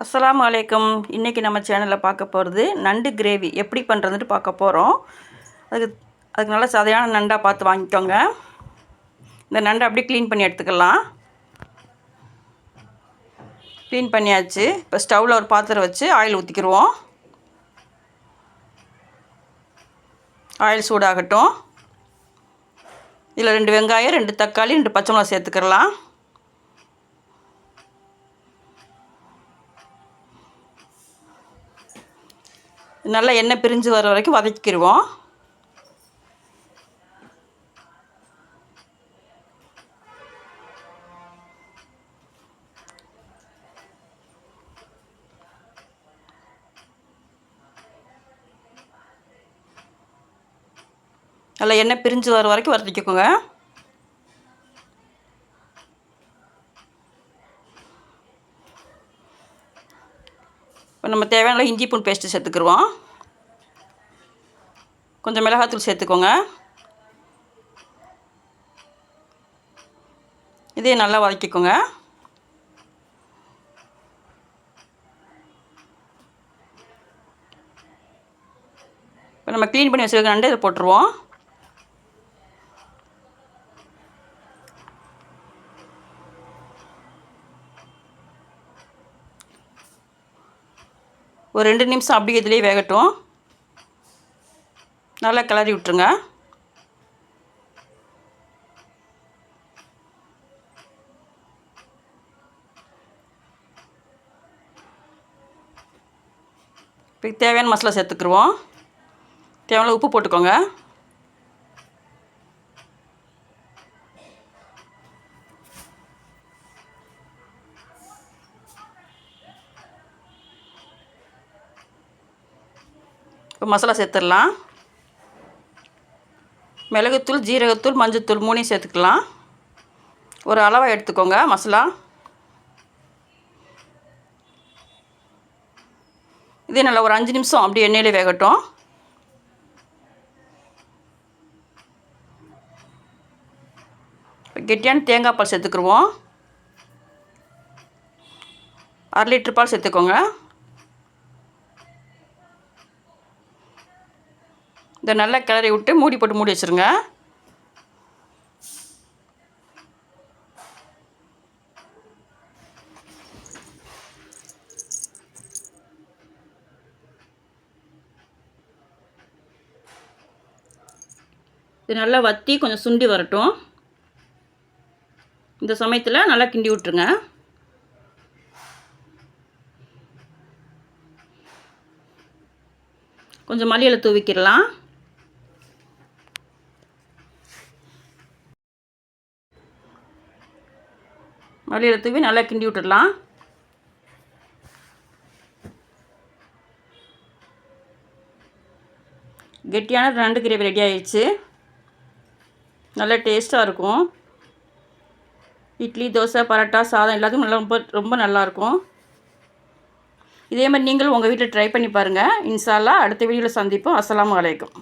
அஸ்ஸலாமு அலைக்கும். இன்றைக்கி நம்ம சேனலில் பார்க்க போகிறது நண்டு கிரேவி எப்படி பண்ணுறதுன்ட்டு பார்க்க போகிறோம். அதுக்கு நல்லா சதையான நண்டாக பார்த்து வாங்கிக்கோங்க. இந்த நண்டை அப்படியே க்ளீன் பண்ணி எடுத்துக்கலாம். க்ளீன் பண்ணியாச்சு. இப்போ ஸ்டவ்வில் ஒரு பாத்திரம் வச்சு ஆயில் ஊற்றிக்கிடுவோம். ஆயில் சூடாகட்டும். இதில் 2 வெங்காயம், 2 தக்காளி, 2 பச்சை மிளகாய் சேர்த்துக்கிடலாம். நல்லா எண்ணெய் பிரிஞ்சு வர வரைக்கும் வதக்கிடுவோம். நல்லா எண்ணெய் பிரிஞ்சு வர வரைக்கும் வதக்கிக்கோங்க. இப்போ நம்ம தேவையான இஞ்சி பூண்டு பேஸ்ட்டு சேர்த்துக்கிடுவோம். கொஞ்சம் மிளகாத்தூள் சேர்த்துக்கோங்க. இதையும் நல்லா வதக்கிக்கோங்க. இப்போ நம்ம க்ளீன் பண்ணி வச்சுருக்க நண்டு இதை போட்டுருவோம். ஒரு 2 நிமிஷம் அப்படியே இதிலே வேகட்டும். நல்லா கிளறி விட்டுருங்க. இப்போ தேவையான மசாலா சேர்த்துக்குருவோம். தேவையான உப்பு போட்டுக்கோங்க. இப்போ மசாலா சேர்த்துடலாம். மிளகுத்தூள், ஜீரகத்தூள், மஞ்சத்தூள் 3 சேர்த்துக்கலாம். ஒரு அளவாக எடுத்துக்கோங்க மசாலா. இதே நல்லா ஒரு 5 நிமிஷம் அப்படியே எண்ணெயிலே வேகட்டும். இப்போ கெட்டியான தேங்காய் பால் சேர்த்துக்குருவோம். 1/2 லிட்டர் பால் சேர்த்துக்கோங்க. இதை நல்லா கிளறி விட்டு மூடி போட்டு மூடி வச்சுருங்க. இது நல்லா வற்றி கொஞ்சம் சுண்டி வரட்டும். இந்த சமயத்தில் நல்லா கிண்டி விட்டுருங்க. கொஞ்சம் மல்லி இலை தூவிக்கிடலாம். மல்லி இலை தூவி நல்லா கிண்டி விட்டுடலாம். கெட்டியான நண்டு கிரேவி ரெடி ஆயிடுச்சு. நல்லா டேஸ்ட்டாக இருக்கும். இட்லி, தோசை, பரோட்டா, சாதம் எல்லாத்துக்கும் நல்லா ரொம்ப நல்லாயிருக்கும். இதே மாதிரி நீங்களும் உங்கள் வீட்டில் ட்ரை பண்ணி பாருங்கள். இன்ஷா அல்லாஹ் அடுத்த வீடியோவில் சந்திப்போம். அஸ்ஸலாமு அலைக்கும்.